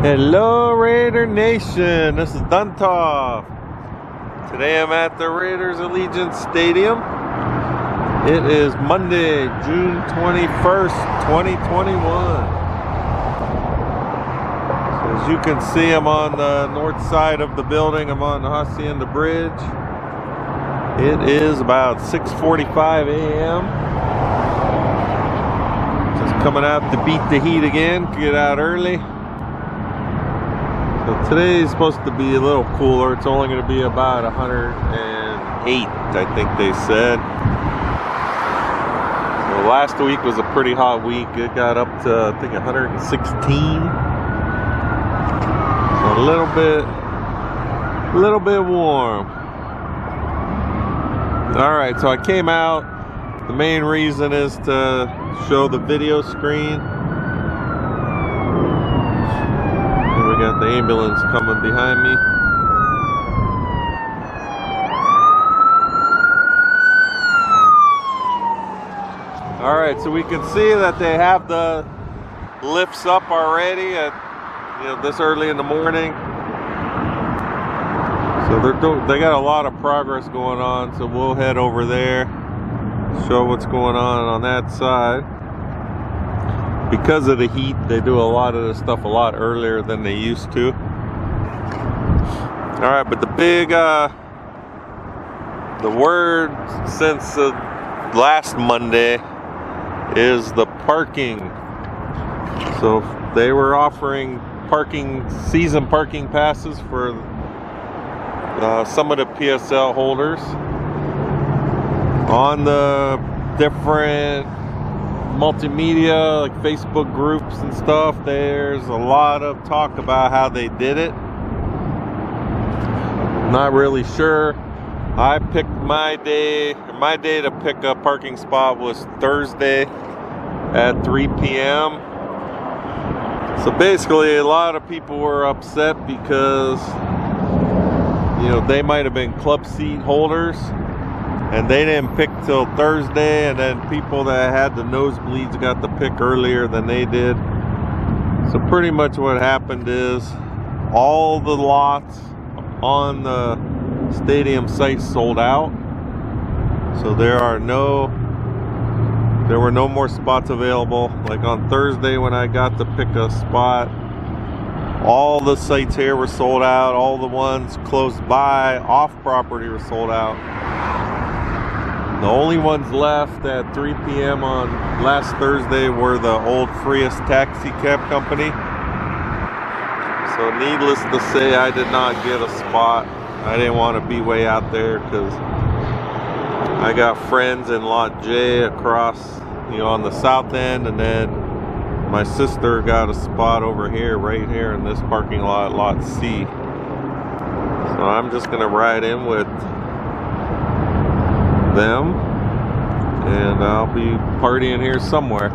Hello Raider Nation, this is Duntov. Today I'm at the Raiders Allegiant Stadium. It is Monday, June 21st, 2021. So as you can see, I'm on the north side of the building. I'm on the Hacienda Bridge. It is about 6:45 a.m. Just coming out to beat the heat again, get out early. So today is supposed to be a little cooler. It's only going to be about 108, I think they said. So last week was a pretty hot week. It got up to, I think, 116. So a little bit warm. All right, so I came out. The main reason is to show the video screen. We got the ambulance coming behind me. All right, so we can see that they have the lifts up already at this early in the morning. So they got a lot of progress going on. So we'll head over there, show what's going on that side. Because of the heat, they do a lot of this stuff a lot earlier than they used to. All right, but the big, the word since last Monday is the parking. So they were offering season parking passes for some of the PSL holders on the different multimedia, like Facebook groups and stuff. There's a lot of talk about how they did it. Not really sure. I picked my day to pick a parking spot was Thursday at 3 p.m. So basically a lot of people were upset because they might have been club seat holders and they didn't pick till Thursday, and then people that had the nosebleeds got to pick earlier than they did. So pretty much what happened is all the lots on the stadium site sold out. So there were no more spots available. Like on Thursday when I got to pick a spot, all the sites here were sold out. All the ones close by off property were sold out. The only ones left at 3 p.m. on last Thursday were the old Freest Taxi Cab Company. So needless to say, I did not get a spot. I didn't want to be way out there because I got friends in Lot J across, on the south end, and then my sister got a spot over here, right here in this parking lot, Lot C. So I'm just going to ride in with them, and I'll be partying here somewhere,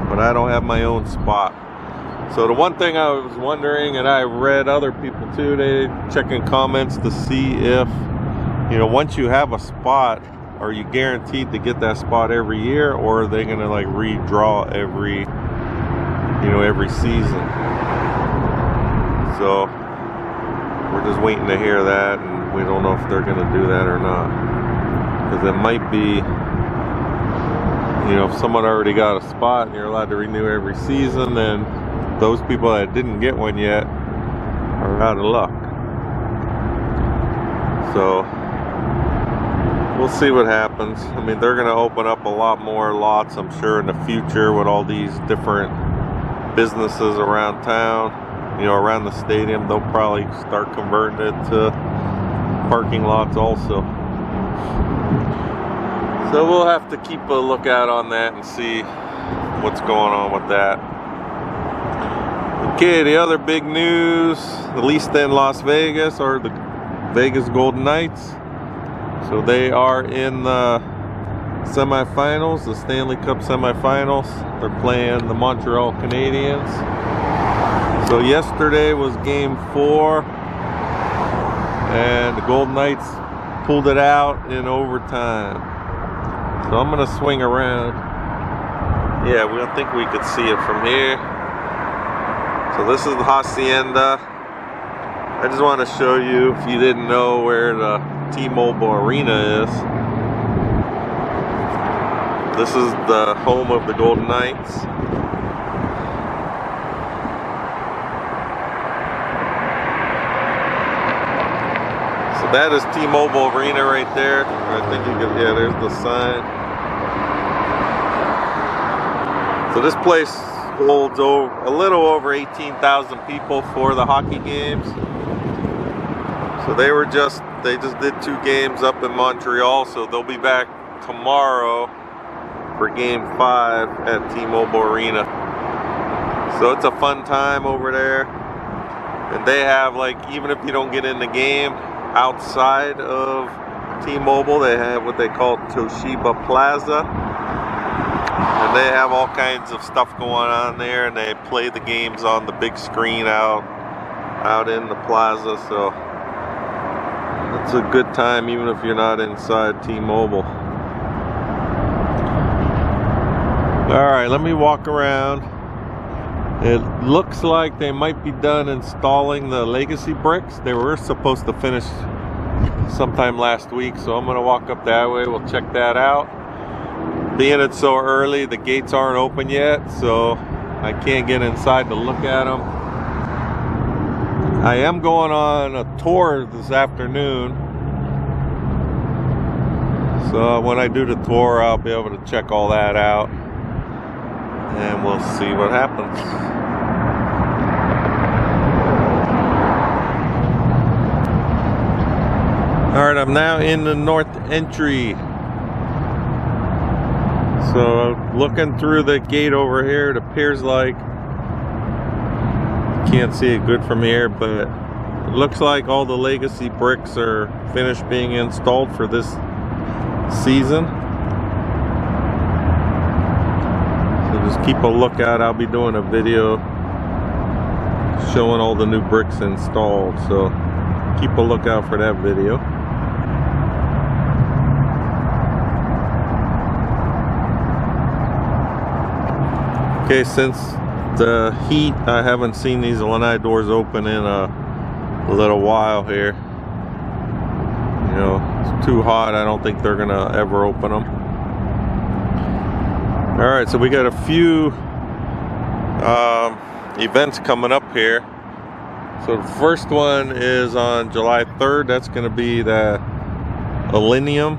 but I don't have my own spot. So the one thing I was wondering, and I read other people too, they checking comments to see if once you have a spot, are you guaranteed to get that spot every year, or are they gonna like redraw every season? So we're just waiting to hear that, and we don't know if they're gonna do that or not. Because it might be, if someone already got a spot and you're allowed to renew every season, then those people that didn't get one yet are out of luck. So we'll see what happens. I mean, they're going to open up a lot more lots, I'm sure, in the future with all these different businesses around town, around the stadium. They'll probably start converting it to parking lots also. So we'll have to keep a lookout on that and see what's going on with that. Okay, the other big news, at least in Las Vegas, are the Vegas Golden Knights. So they are in the semifinals, the Stanley Cup semifinals. They're playing the Montreal Canadiens. So yesterday was game 4, and the Golden Knights pulled it out in overtime. So I'm gonna swing around. Yeah, I think we could see it from here. So this is the Hacienda. I just want to show you, if you didn't know, where the T-Mobile Arena is. This is the home of the Golden Knights. So that is T-Mobile Arena right there. I think you can, yeah, there's the sign. So this place holds a little over 18,000 people for the hockey games. So they just did 2 games up in Montreal, so they'll be back tomorrow for game 5 at T-Mobile Arena. So it's a fun time over there. And they have, like, even if you don't get in the game, outside of T-Mobile, they have what they call Toshiba Plaza. And they have all kinds of stuff going on there, and they play the games on the big screen out in the plaza. So it's a good time even if you're not inside T-Mobile. Alright, let me walk around. It looks like they might be done installing the legacy bricks. They were supposed to finish sometime last week, so I'm going to walk up that way. We'll check that out. Being it's so early, the gates aren't open yet, so I can't get inside to look at them. I am going on a tour this afternoon, so when I do the tour, I'll be able to check all that out, and we'll see what happens. Alright, I'm now in the north entry. So looking through the gate over here, it appears like, can't see it good from here, but it looks like all the legacy bricks are finished being installed for this season. So just keep a lookout. I'll be doing a video showing all the new bricks installed, so keep a lookout for that video. Okay, since the heat, I haven't seen these lanai doors open in a little while here. You know, it's too hot. I don't think they're gonna ever open them. Alright, so we got a few events coming up here. So the first one is on July 3rd. That's gonna be the Millennium.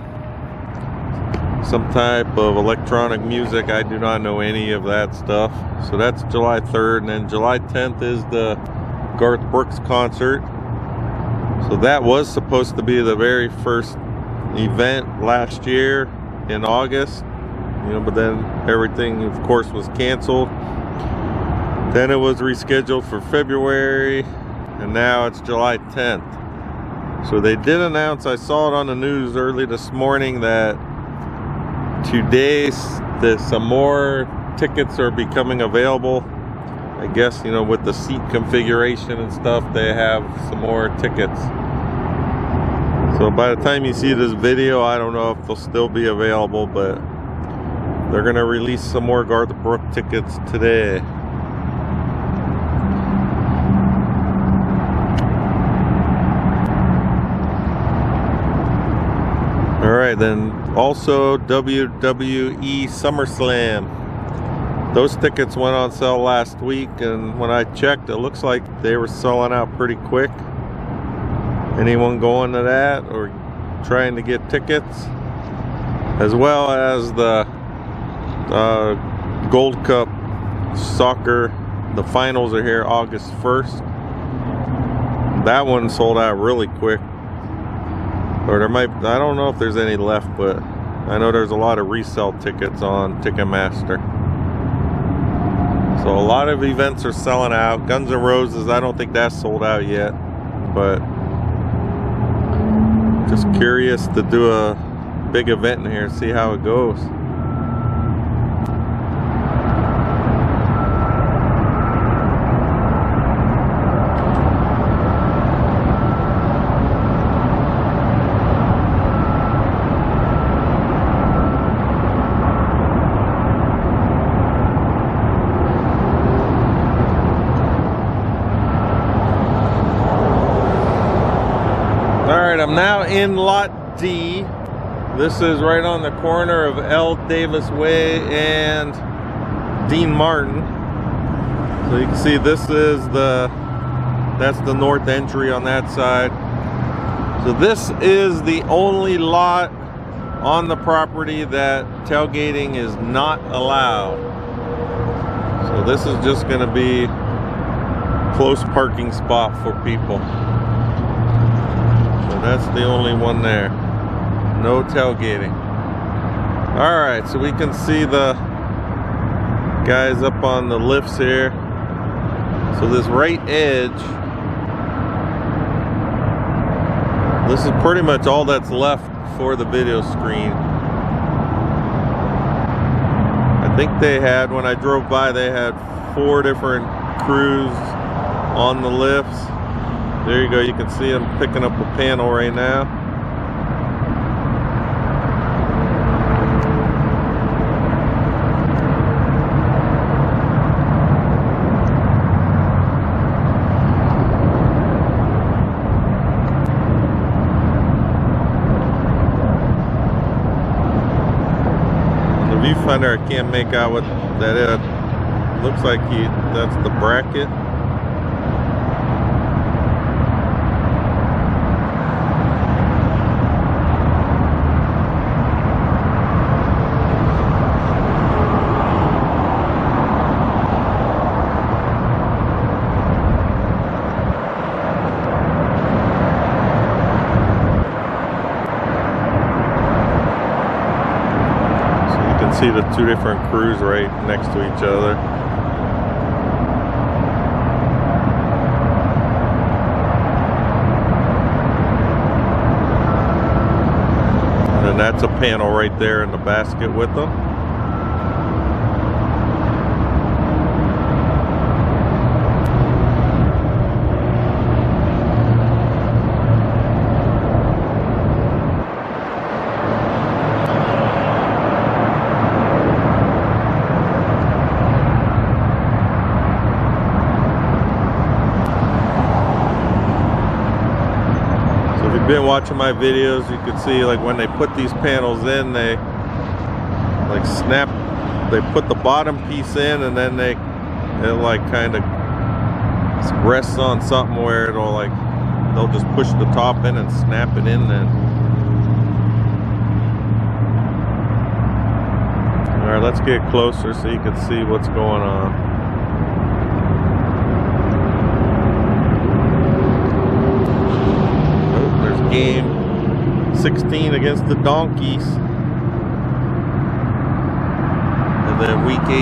Some type of electronic music. I do not know any of that stuff. So that's July 3rd, and then July 10th is the Garth Brooks concert. So that was supposed to be the very first event last year in August, you know, but then everything, of course, was canceled. Then it was rescheduled for February, and now it's July 10th. So they did announce, I saw it on the news early this morning, that today some more tickets are becoming available. I guess, you know, with the seat configuration and stuff, they have some more tickets. So by the time you see this video, I don't know if they'll still be available, but they're gonna release some more Garth Brooks tickets today. Alright, then also WWE SummerSlam. Those tickets went on sale last week, and when I checked, it looks like they were selling out pretty quick. Anyone going to that or trying to get tickets? As well as the Gold Cup soccer, the finals are here August 1st. That one sold out really quick. Or there might, I don't know if there's any left, but I know there's a lot of resale tickets on Ticketmaster. So a lot of events are selling out. Guns N' Roses, I don't think that's sold out yet, but just curious to do a big event in here, see how it goes. I'm now in Lot D. This is right on the corner of L. Davis Way and Dean Martin. So you can see that's the north entry on that side. So this is the only lot on the property that tailgating is not allowed. So this is just going to be close parking spot for people. So that's the only one there. No tailgating. Alright, so we can see the guys up on the lifts here. So this right edge, this is pretty much all that's left for the video screen. I think they had, when I drove by, they had 4 different crews on the lifts. There you go, you can see them picking up a panel right now. Viewfinder, I can't make out what that is. Looks like that's the bracket. See the 2 different crews right next to each other. And then that's a panel right there in the basket with them. Been watching my videos, you can see like when they put these panels in, they like snap, they put the bottom piece in and then it like kind of rests on something where it'll like, they'll just push the top in and snap it in then. Alright, let's get closer so you can see what's going on. Game 16 against the Donkeys, and then week 18.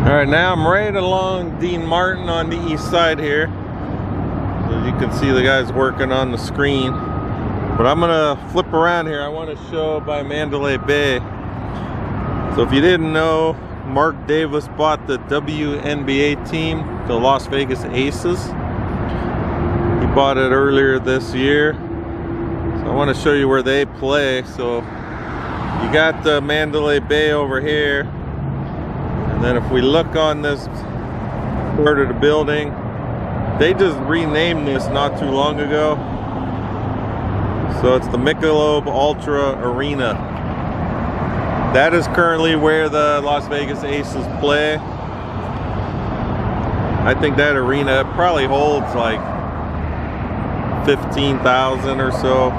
All right, now I'm right along Dean Martin on the east side here. As you can see, the guys working on the screen. But I'm gonna flip around here. I want to show by Mandalay Bay. So if you didn't know, Mark Davis bought the WNBA team, the Las Vegas Aces. He bought it earlier this year. So I want to show you where they play. So you got the Mandalay Bay over here. And then if we look on this part of the building, they just renamed this not too long ago. So it's the Michelob Ultra Arena. That is currently where the Las Vegas Aces play. I think that arena probably holds like 15,000 or so.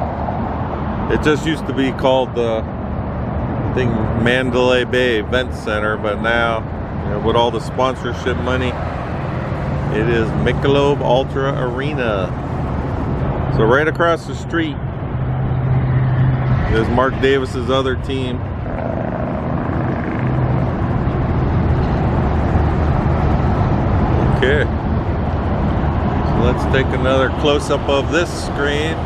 It just used to be called the, I think, Mandalay Bay Event Center, but now, you know, with all the sponsorship money, it is Michelob Ultra Arena. So right across the street is Mark Davis's other team. Okay, so let's take another close-up of this screen.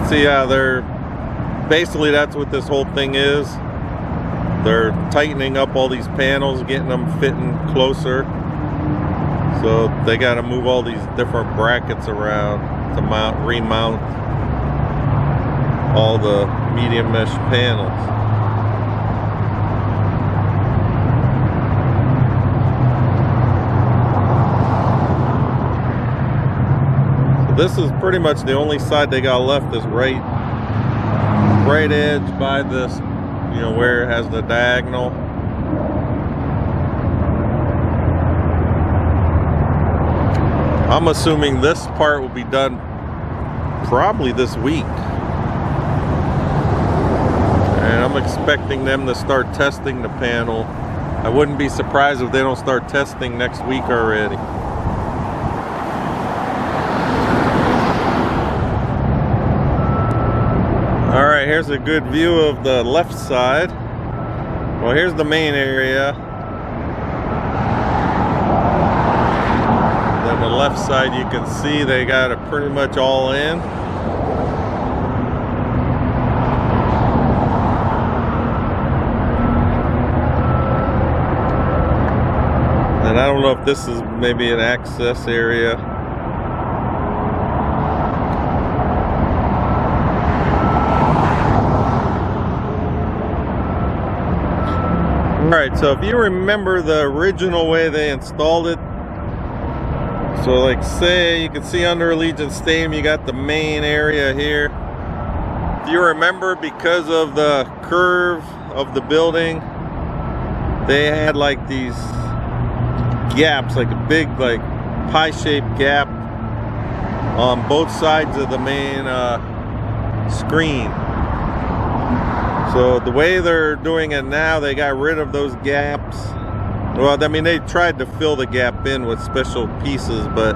see how they're basically, that's what this whole thing is. They're tightening up all these panels, getting them fitting closer. So they got to move all these different brackets around to remount all the medium mesh panels. So this is pretty much the only side they got left, is right edge by this, you know, where it has the diagonal. I'm assuming this part will be done probably this week. And I'm expecting them to start testing the panel. I wouldn't be surprised if they don't start testing next week already. Alright, here's a good view of the left side. Well, here's the main area. Then the left side, you can see they got it pretty much all in. And I don't know if this is maybe an access area. Alright, so if you remember the original way they installed it, so like say you can see under Allegiant Stadium you got the main area here. If you remember, because of the curve of the building, they had like these gaps, like a big like pie-shaped gap on both sides of the main screen. So the way they're doing it now, they got rid of those gaps. Well, I mean, they tried to fill the gap in with special pieces, but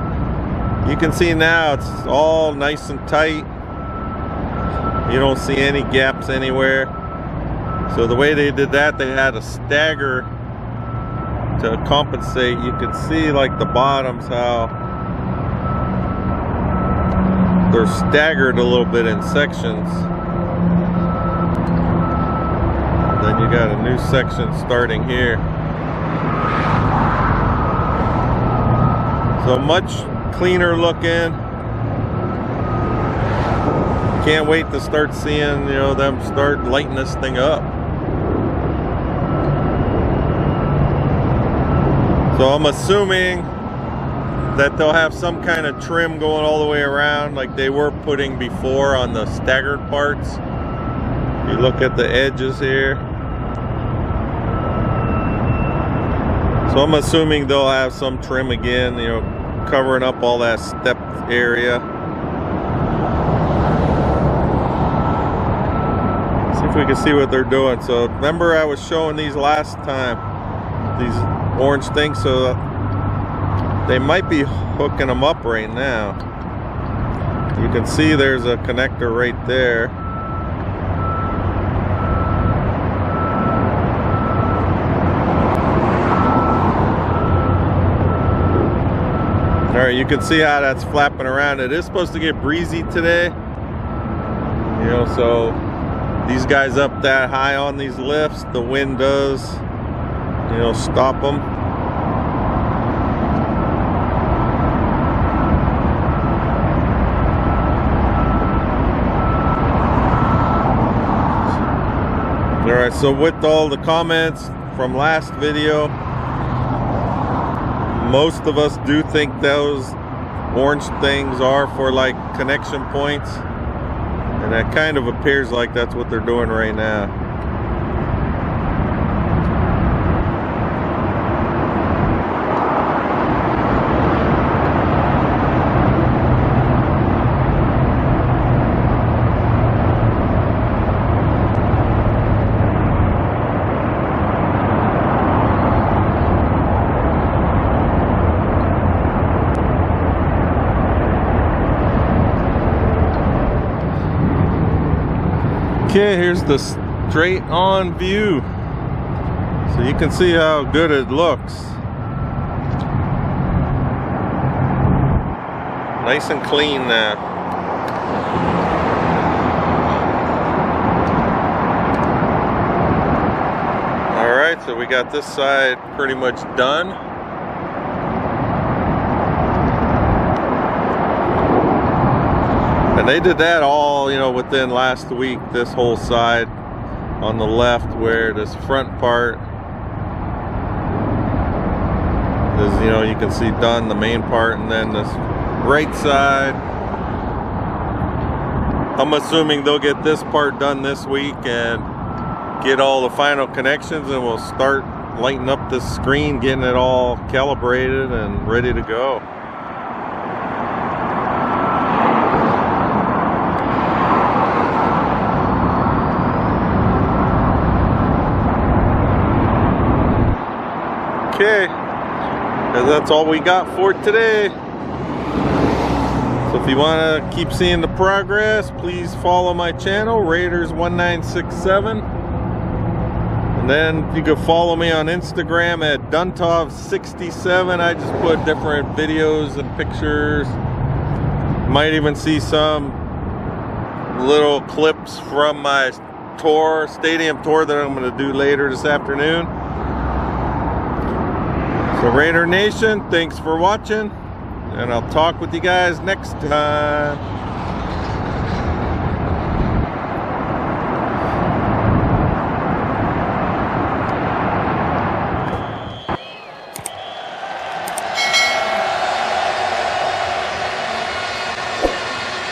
you can see now it's all nice and tight. You don't see any gaps anywhere. So the way they did that, they had a stagger to compensate. You can see like the bottoms, how they're staggered a little bit in sections. Then you got a new section starting here. So much cleaner looking. Can't wait to start seeing, you know, them start lighting this thing up. So I'm assuming that they'll have some kind of trim going all the way around like they were putting before on the staggered parts. You look at the edges here. So I'm assuming they'll have some trim again, you know, covering up all that step area. See if we can see what they're doing. So remember I was showing these last time, these orange things, so they might be hooking them up right now. You can see there's a connector right there. Alright, you can see how that's flapping around. It is supposed to get breezy today. You know, so these guys up that high on these lifts, the wind does, you know, stop them. Alright, so with all the comments from last video, most of us do think those orange things are for like connection points, and that kind of appears like that's what they're doing right now. Okay, here's the straight on view. So you can see how good it looks. Nice and clean now. so we got this side pretty much done. And they did that all, you know, within last week, this whole side on the left, where this front part is, you know, you can see done, the main part, and then this right side, I'm assuming they'll get this part done this week and get all the final connections, and we'll start lighting up this screen, getting it all calibrated and ready to go. Okay, and that's all we got for today. So if you want to keep seeing the progress, please follow my channel, Raiders1967. And then you can follow me on Instagram at duntov67. I just put different videos and pictures. Might even see some little clips from my tour, stadium tour, that I'm going to do later this afternoon. So Raider Nation, thanks for watching, and I'll talk with you guys next time.